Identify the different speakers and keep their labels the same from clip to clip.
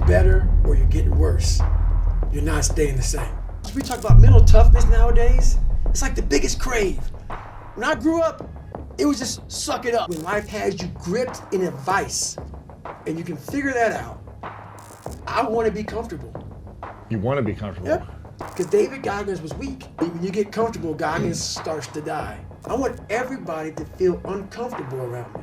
Speaker 1: better or you're getting worse. You're not staying the same. As we talk about mental toughness nowadays, it's like the biggest crave. When I grew up, it was just suck it up. When life has you gripped in a vice and you can figure that out, I want to be comfortable.
Speaker 2: You want to be comfortable?
Speaker 1: Yep. Because David Goggins was weak. When you get comfortable, Goggins starts to die. I want everybody to feel uncomfortable around me.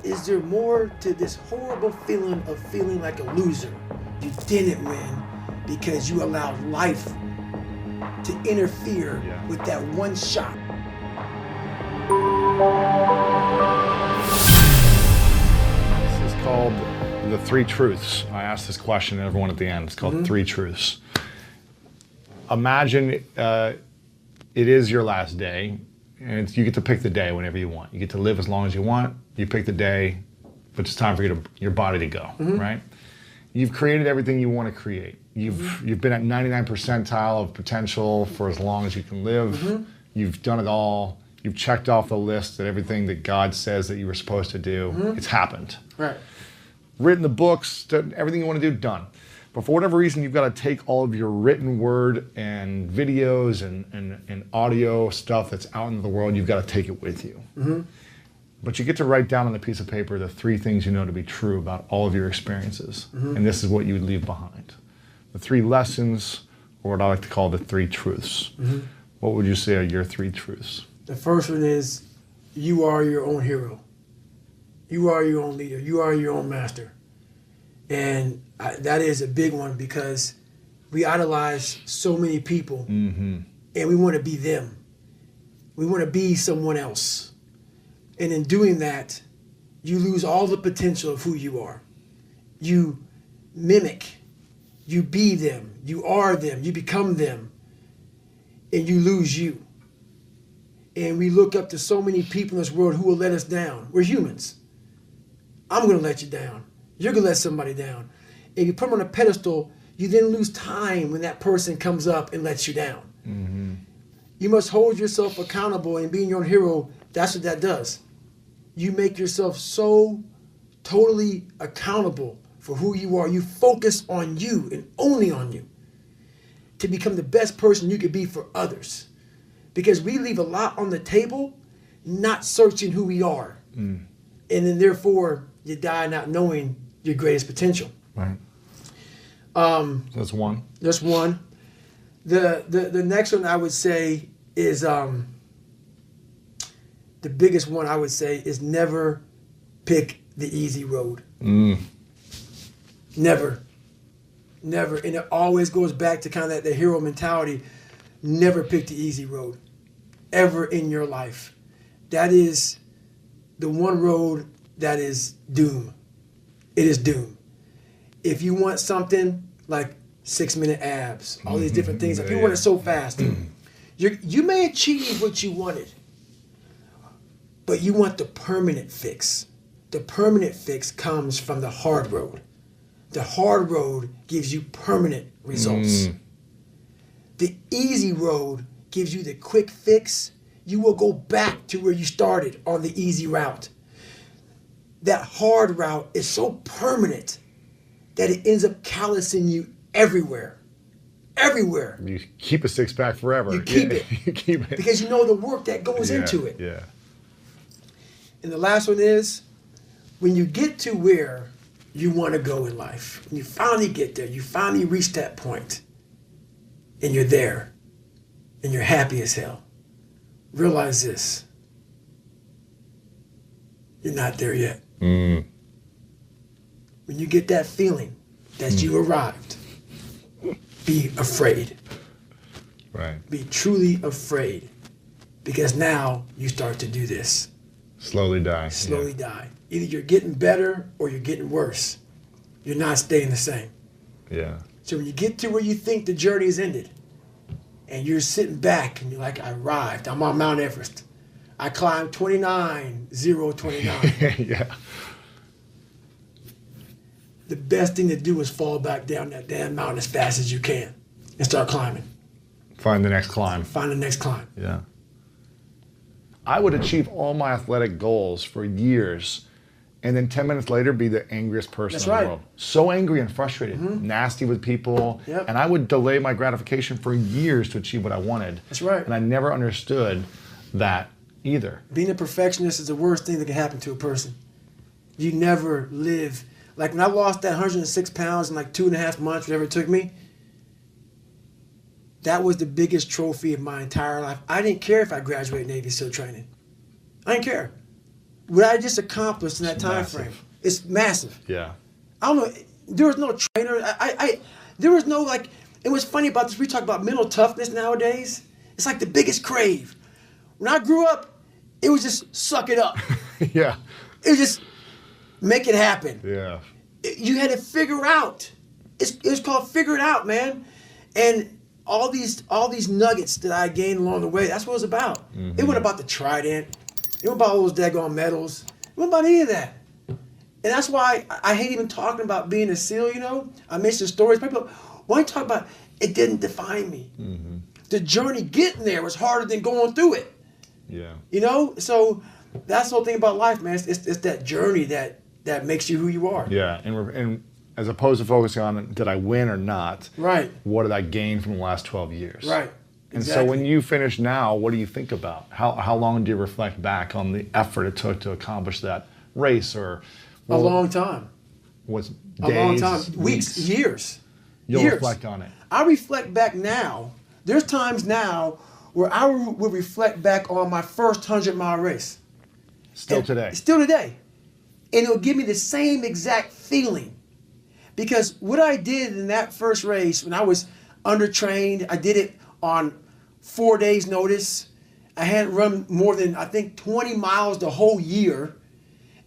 Speaker 1: Is there more to this horrible feeling of feeling like a loser? You didn't win because you allowed life to interfere with that one shot.
Speaker 2: This is called the three truths. I ask this question to everyone at the end. It's called three truths. Imagine it is your last day, and you get to pick the day whenever you want. You get to live as long as you want. You pick the day, but it's time for your body to go, right? You've created everything you want to create. You've been at 99th percentile of potential for as long as you can live. You've done it all. You've checked off the list that everything that God says that you were supposed to do, it's happened.
Speaker 1: Right.
Speaker 2: Written the books, done everything you want to do, done. But for whatever reason, you've got to take all of your written word and videos and audio stuff that's out into the world, you've got to take it with you. But you get to write down on a piece of paper the three things you know to be true about all of your experiences. And this is what you would leave behind. The three lessons, or what I like to call the three truths. What would you say are your three truths?
Speaker 1: The first one is, you are your own hero. You are your own leader. You are your own master. And that is a big one because we idolize so many people and we want to be them. We want to be someone else. And in doing that, you lose all the potential of who you are. You mimic, you be them, you are them, you become them, and you lose you. And we look up to so many people in this world who will let us down. We're humans. I'm going to let you down. You're going to let somebody down. If you put them on a pedestal, you then lose time when that person comes up and lets you down. You must hold yourself accountable, and being your own hero, that's what that does. You make yourself so totally accountable for who you are. You focus on you and only on you to become the best person you could be for others. Because we leave a lot on the table, not searching who we are. And then therefore, you die not knowing your greatest potential.
Speaker 2: Right. That's one.
Speaker 1: That's one. The next one I would say is, the biggest one I would say is never pick the easy road. Never. Never. And it always goes back to kind of the hero mentality. Never pick the easy road. Ever in your life. That is the one road that is doom. It is doom. If you want something like 6-minute abs, all these different things, if you want it so fast, you may achieve what you wanted, but you want the permanent fix. The permanent fix comes from the hard road. The hard road gives you permanent results. The easy road gives you the quick fix. You will go back to where you started on the easy route. That hard route is so permanent that it ends up callousing you everywhere. Everywhere.
Speaker 2: You keep a six-pack forever.
Speaker 1: You keep it.
Speaker 2: You keep it.
Speaker 1: Because you know the work that goes into it.
Speaker 2: Yeah.
Speaker 1: And the last one is, when you get to where you want to go in life, when you finally get there, you finally reach that point, and you're there, and you're happy as hell, realize this: you're not there yet. When you get that feeling that you arrived, be afraid.
Speaker 2: Right.
Speaker 1: Be truly afraid, because now you start to do this.
Speaker 2: Slowly die.
Speaker 1: Slowly die. Either you're getting better or you're getting worse. You're not staying the same.
Speaker 2: Yeah.
Speaker 1: So when you get to where you think the journey is ended, and you're sitting back and you're like, I arrived, I'm on Mount Everest. I climbed 29,029.
Speaker 2: Yeah.
Speaker 1: The best thing to do is fall back down that damn mountain as fast as you can and start climbing.
Speaker 2: Find the next climb.
Speaker 1: Find the next climb.
Speaker 2: Yeah. I would achieve all my athletic goals for years and then 10 minutes later be the angriest person
Speaker 1: That's
Speaker 2: in
Speaker 1: right.
Speaker 2: the world. So angry and frustrated, nasty with people.
Speaker 1: Yep.
Speaker 2: And I would delay my gratification for years to achieve what I wanted.
Speaker 1: That's right.
Speaker 2: And I never understood that either.
Speaker 1: Being a perfectionist is the worst thing that can happen to a person. You never live. Like when I lost that 106 pounds in like 2.5 months, whatever it took me, that was the biggest trophy of my entire life. I didn't care if I graduated Navy SEAL training. I didn't care. What I just accomplished in that time frame, it's massive.
Speaker 2: Yeah.
Speaker 1: I don't know. There was no trainer. There was no like. And what's funny about this, we talk about mental toughness nowadays. It's like the biggest crave. When I grew up, it was just suck it up.
Speaker 2: Yeah.
Speaker 1: It was just make it happen.
Speaker 2: Yeah.
Speaker 1: You had to figure out. It's called figure it out, man. And all these nuggets that I gained along the way, that's what it was about. It wasn't about the trident. It wasn't about all those daggone medals. It wasn't about any of that. And that's why I hate even talking about being a SEAL, you know? I mention stories. People, why don't you talk about it didn't define me? The journey getting there was harder than going through it.
Speaker 2: Yeah.
Speaker 1: You know? So that's the whole thing about life, man. It's that journey that makes you who you are.
Speaker 2: Yeah. And as opposed to focusing on did I win or not,
Speaker 1: Right.
Speaker 2: what did I gain from the last 12 years?
Speaker 1: Right.
Speaker 2: And
Speaker 1: Exactly.
Speaker 2: so when you finish now, what do you think about? How long do you reflect back on the effort it took to accomplish that race or
Speaker 1: A long time.
Speaker 2: was days,
Speaker 1: A long time. Weeks, years.
Speaker 2: You'll
Speaker 1: years.
Speaker 2: reflect on it.
Speaker 1: I reflect back now. There's times now where I will reflect back on my first 100-mile race.
Speaker 2: Still today.
Speaker 1: Still today. And it'll give me the same exact feeling. Because what I did in that first race, when I was undertrained, I did it on 4 days' notice. I hadn't run more than, I think, 20 miles the whole year.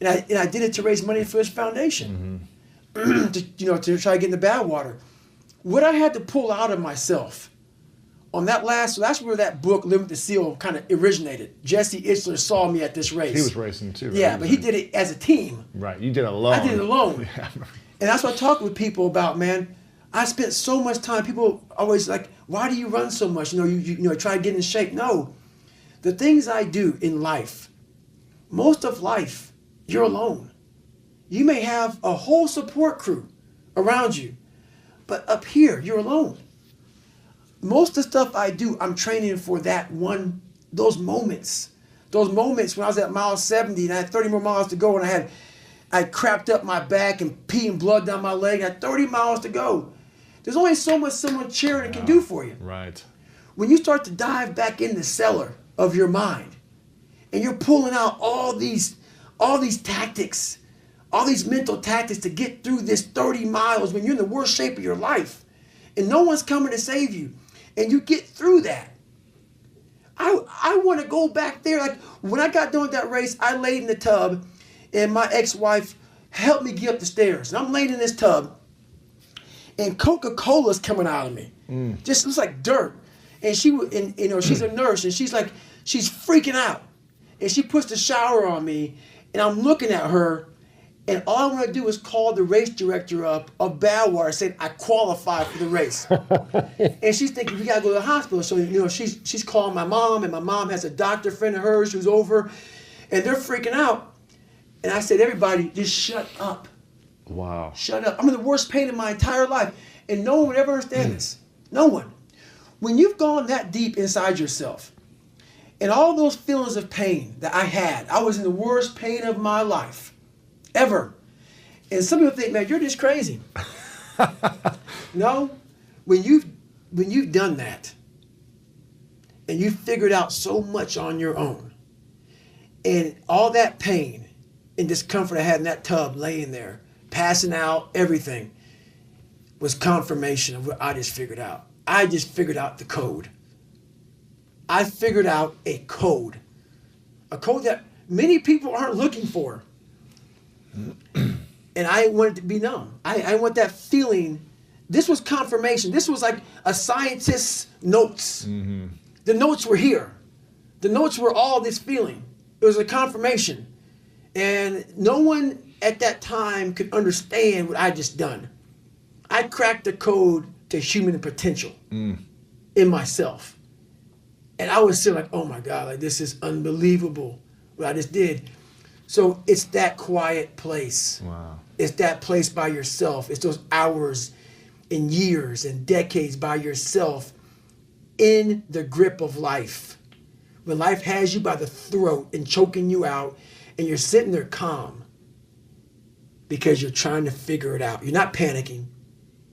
Speaker 1: And I did it to raise money for this foundation. to try to get in the bad water. What I had to pull out of myself on that so that's where that book, Live with the SEAL, kind of originated. Jesse Itzler saw me at this race.
Speaker 2: He was racing too, right?
Speaker 1: Yeah, but he did it as a team.
Speaker 2: Right, you did it alone.
Speaker 1: I did it alone.
Speaker 2: Yeah.
Speaker 1: And that's what I talk with people about, man. I spent so much time, people always like, why do you run so much? You try to get in shape. No, the things I do in life, most of life, you're alone. You may have a whole support crew around you, but up here, you're alone. Most of the stuff I do, I'm training for those moments. Those moments when I was at mile 70 and I had 30 more miles to go and I crapped up my back and pee and blood down my leg. I had 30 miles to go. There's only so much someone cheering can do for you.
Speaker 2: Right.
Speaker 1: When you start to dive back in the cellar of your mind and you're pulling out all these tactics, all these mental tactics to get through this 30 miles when you're in the worst shape of your life and no one's coming to save you and you get through that. I want to go back there. Like when I got done with that race, I laid in the tub and my ex-wife helped me get up the stairs. And I'm laying in this tub and Coca-Cola's coming out of me. Just looks like dirt. And she's a nurse and she's freaking out. And she puts the shower on me and I'm looking at her and all I want to do is call the race director up of Badwater saying I qualify for the race. And she's thinking we got to go to the hospital. So, she's calling my mom and my mom has a doctor friend of hers who's over and they're freaking out. And I said, everybody, just shut up.
Speaker 2: Wow.
Speaker 1: Shut up. I'm in the worst pain of my entire life. And no one would ever understand this. No one. When you've gone that deep inside yourself and all those feelings of pain that I had, I was in the worst pain of my life ever. And some people think, man, you're just crazy. No. When you've done that and you've figured out so much on your own and all that pain and discomfort I had in that tub laying there, passing out, everything was confirmation of what I just figured out. I just figured out the code. I figured out a code that many people aren't looking for. And I want it to be known. I want that feeling. This was confirmation. This was like a scientist's notes. The notes were here. The notes were all this feeling. It was a confirmation. And no one at that time could understand what I just done. I cracked the code to human potential in myself. And I was still like, oh my God, like this is unbelievable what I just did. So it's that quiet place.
Speaker 2: Wow.
Speaker 1: It's that place by yourself. It's those hours and years and decades by yourself in the grip of life. When life has you by the throat and choking you out, and you're sitting there calm because you're trying to figure it out. You're not panicking.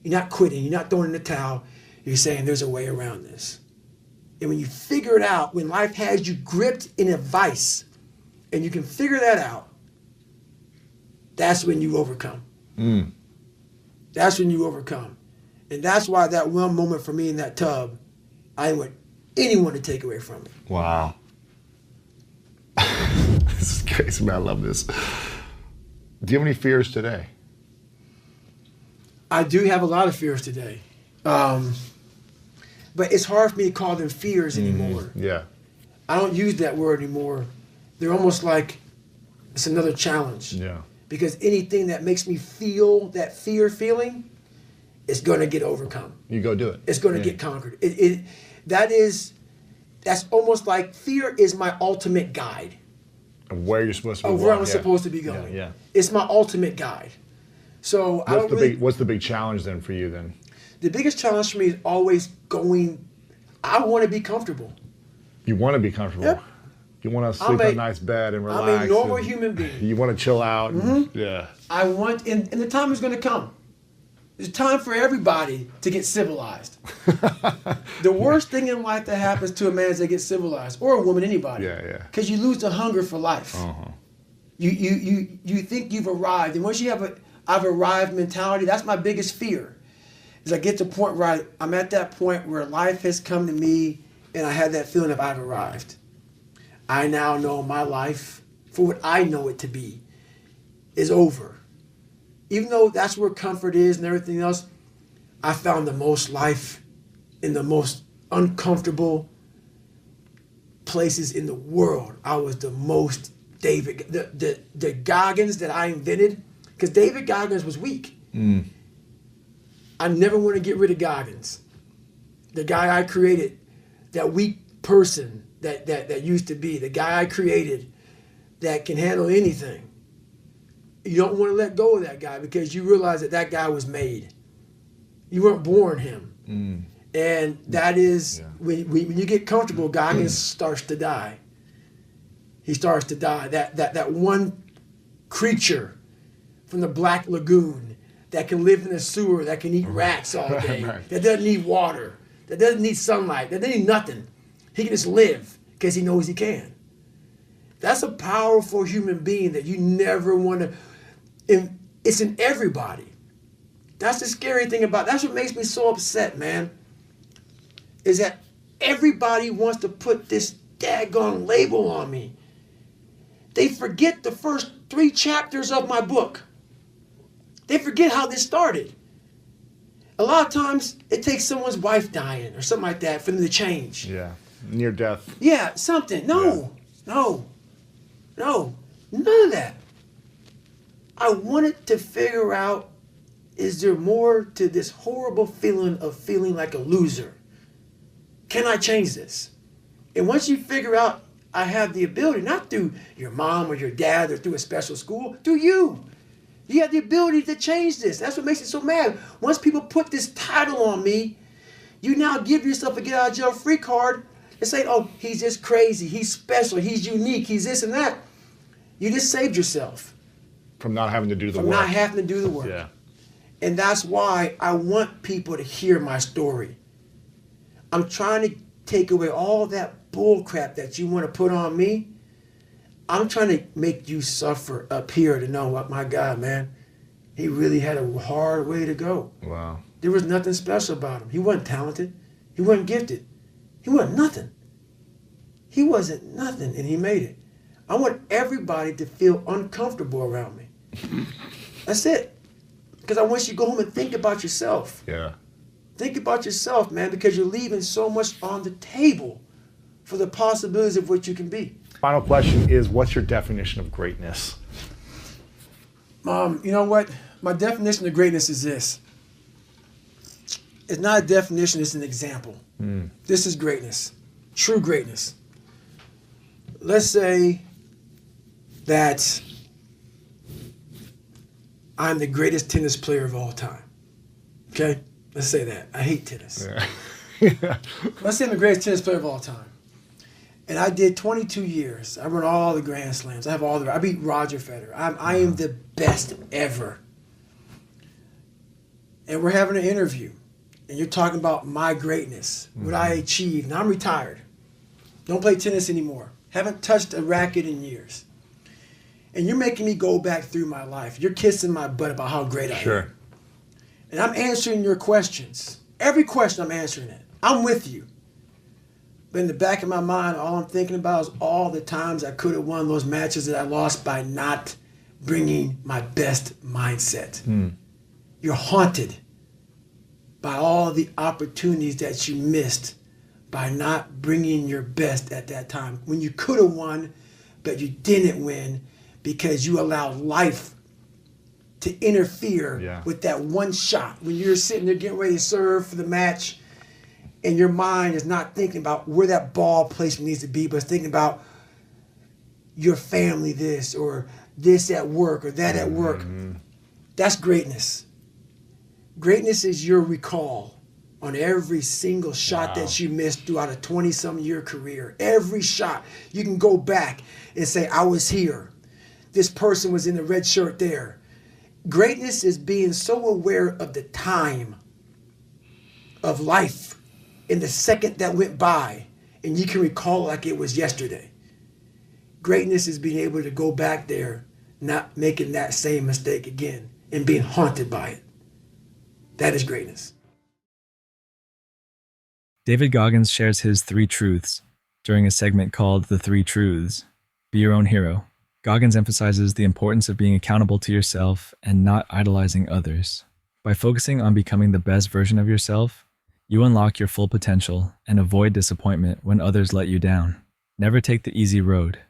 Speaker 1: You're not quitting. You're not throwing in the towel. You're saying there's a way around this. And when you figure it out, when life has you gripped in a vice, and you can figure that out, that's when you overcome. That's when you overcome. And that's why that one moment for me in that tub, I didn't want anyone to take away from me.
Speaker 2: Wow. This is crazy, man. I love this. Do you have any fears today?
Speaker 1: I do have a lot of fears today. But it's hard for me to call them fears anymore.
Speaker 2: Yeah.
Speaker 1: I don't use that word anymore. They're almost like it's another challenge.
Speaker 2: Yeah.
Speaker 1: Because anything that makes me feel that fear feeling is going to get overcome.
Speaker 2: You go do it.
Speaker 1: It's going to get conquered. That's almost like fear is my ultimate guide.
Speaker 2: Of where you're supposed to be
Speaker 1: Of where
Speaker 2: going.
Speaker 1: I'm supposed to be going.
Speaker 2: Yeah.
Speaker 1: It's my ultimate guide. So
Speaker 2: What's the big challenge then for you then?
Speaker 1: The biggest challenge for me is always going. I want to be comfortable.
Speaker 2: You want to be comfortable.
Speaker 1: Yep.
Speaker 2: You want to sleep in a nice bed and relax.
Speaker 1: I'm a normal human being.
Speaker 2: You want to chill out. Yeah.
Speaker 1: I want, and the time is going to come. There's time for everybody to get civilized. The worst thing in life that happens to a man is they get civilized, or a woman, anybody.
Speaker 2: Yeah.
Speaker 1: Because you lose the hunger for life. You think you've arrived, and once you have I've arrived mentality, that's my biggest fear. Is I get to the point where I'm at that point where life has come to me, and I have that feeling of I've arrived. I now know my life, for what I know it to be, is over. Even though that's where comfort is and everything else, I found the most life in the most uncomfortable places in the world. I was the most the Goggins that I invented, because David Goggins was weak. I never want to get rid of Goggins. The guy I created, that weak person that used to be, the guy I created that can handle anything. You don't want to let go of that guy because you realize that guy was made. You weren't born him. And that is, when you get comfortable, Goggins starts to die. He starts to die. That one creature from the Black Lagoon that can live in a sewer, that can eat rats all day, that doesn't need water, that doesn't need sunlight, that doesn't need nothing. He can just live because he knows he can. That's a powerful human being that you never want to. It's in everybody. That's the scary thing that's what makes me so upset, man. Is that everybody wants to put this daggone label on me. They forget the first 3 chapters of my book. They forget how this started. A lot of times it takes someone's wife dying or something like that for them to change.
Speaker 2: Yeah. Near death.
Speaker 1: Yeah, something. No, none of that. I wanted to figure out, is there more to this horrible feeling of feeling like a loser? Can I change this? And once you figure out I have the ability, not through your mom or your dad or through a special school, through you. You have the ability to change this. That's what makes it so mad. Once people put this title on me, you now give yourself a get out of jail free card and say, oh, he's just crazy, he's special, he's unique, he's this and that. You just saved yourself.
Speaker 2: From not having to do the work.
Speaker 1: From not having to do the work.
Speaker 2: Yeah.
Speaker 1: And that's why I want people to hear my story. I'm trying to take away all that bull crap that you want to put on me. I'm trying to make you suffer up here to know what, my God, man, he really had a hard way to go.
Speaker 2: Wow.
Speaker 1: There was nothing special about him. He wasn't talented. He wasn't gifted. He wasn't nothing. He wasn't nothing, and he made it. I want everybody to feel uncomfortable around me. That's it. Because I want you to go home and think about yourself.
Speaker 2: Yeah.
Speaker 1: Think about yourself, man, because you're leaving so much on the table for the possibilities of what you can be.
Speaker 2: Final question is, what's your definition of greatness?
Speaker 1: You know what? My definition of greatness is this. It's not a definition, it's an example. This is greatness. True greatness. Let's say that I'm the greatest tennis player of all time. Okay? Let's say that. I hate tennis.
Speaker 2: Yeah.
Speaker 1: Let's say I'm the greatest tennis player of all time. And I did 22 years. I run all the Grand Slams. I beat Roger Federer. I am the best ever. And we're having an interview. And you're talking about my greatness, what I achieved. Now I'm retired. Don't play tennis anymore. Haven't touched a racket in years. And you're making me go back through my life. You're kissing my butt about how great I am. And I'm answering your questions. Every question I'm answering it. I'm with you. But in the back of my mind, all I'm thinking about is all the times I could have won those matches that I lost by not bringing my best mindset. You're haunted by all the opportunities that you missed by not bringing your best at that time. When you could have won, but you didn't win because you allowed life to interfere with that one shot. When you're sitting there getting ready to serve for the match and your mind is not thinking about where that ball placement needs to be, but it's thinking about your family this or this at work or that at work. That's greatness. Greatness is your recall on every single shot that you missed throughout a 20-some year career. Every shot, you can go back and say, I was here. This person was in the red shirt there. Greatness is being so aware of the time of life in the second that went by, and you can recall it like it was yesterday. Greatness is being able to go back there, not making that same mistake again, and being haunted by it. That is greatness.
Speaker 3: David Goggins shares his 3 truths during a segment called The 3 Truths. Be your own hero. Goggins emphasizes the importance of being accountable to yourself and not idolizing others. By focusing on becoming the best version of yourself, you unlock your full potential and avoid disappointment when others let you down. Never take the easy road.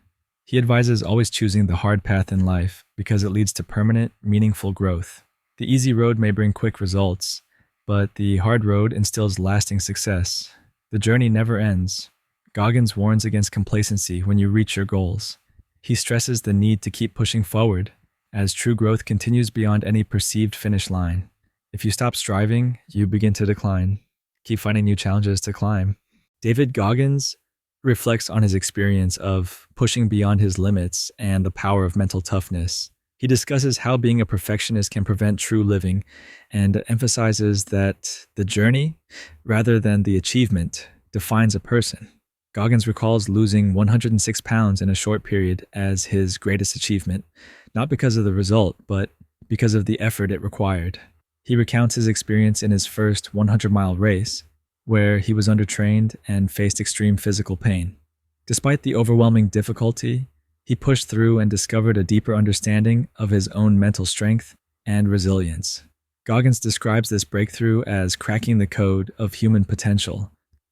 Speaker 3: He advises always choosing the hard path in life because it leads to permanent, meaningful growth. The easy road may bring quick results, but the hard road instills lasting success. The journey never ends. Goggins warns against complacency when you reach your goals. He stresses the need to keep pushing forward, as true growth continues beyond any perceived finish line. If you stop striving, you begin to decline. Keep finding new challenges to climb. David Goggins reflects on his experience of pushing beyond his limits and the power of mental toughness. He discusses how being a perfectionist can prevent true living and emphasizes that the journey, rather than the achievement, defines a person. Goggins recalls losing 106 pounds in a short period as his greatest achievement, not because of the result, but because of the effort it required. He recounts his experience in his first 100-mile race, where he was undertrained and faced extreme physical pain. Despite the overwhelming difficulty, he pushed through and discovered a deeper understanding of his own mental strength and resilience. Goggins describes this breakthrough as cracking the code of human potential,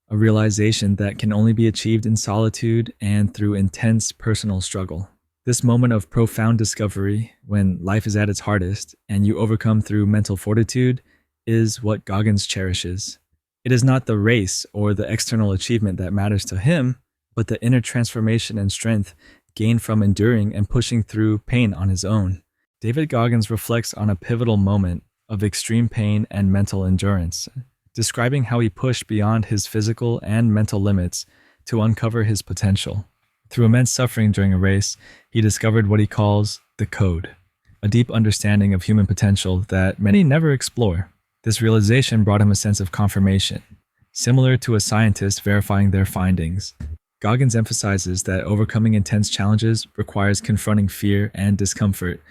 Speaker 3: a realization that can only be achieved in solitude and through intense personal struggle. This moment of profound discovery, when life is at its hardest and you overcome through mental fortitude, is what Goggins cherishes. It is not the race or the external achievement that matters to him, but the inner transformation and strength gained from enduring and pushing through pain on his own. David Goggins reflects on a pivotal moment of extreme pain and mental endurance, describing how he pushed beyond his physical and mental limits to uncover his potential. Through immense suffering during a race, he discovered what he calls the code, a deep understanding of human potential that many never explore. This realization brought him a sense of confirmation, similar to a scientist verifying their findings. Goggins emphasizes that overcoming intense challenges requires confronting fear and discomfort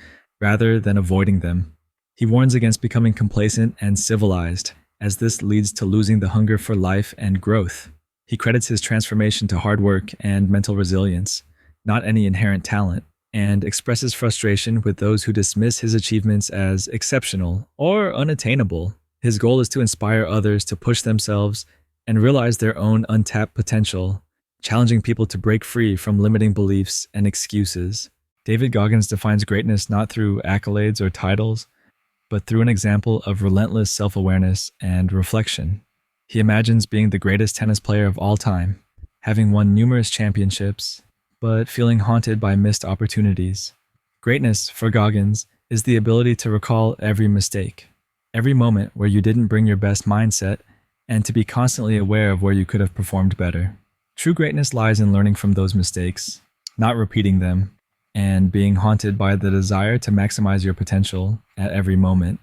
Speaker 3: rather than avoiding them. He warns against becoming complacent and civilized, as this leads to losing the hunger for life and growth. He credits his transformation to hard work and mental resilience, not any inherent talent, and expresses frustration with those who dismiss his achievements as exceptional or unattainable. His goal is to inspire others to push themselves and realize their own untapped potential, challenging people to break free from limiting beliefs and excuses. David Goggins defines greatness not through accolades or titles, but through an example of relentless self-awareness and reflection. He imagines being the greatest tennis player of all time, having won numerous championships, but feeling haunted by missed opportunities. Greatness, for Goggins, is the ability to recall every mistake, every moment where you didn't bring your best mindset, and to be constantly aware of where you could have performed better. True greatness lies in learning from those mistakes, not repeating them, and being haunted by the desire to maximize your potential at every moment.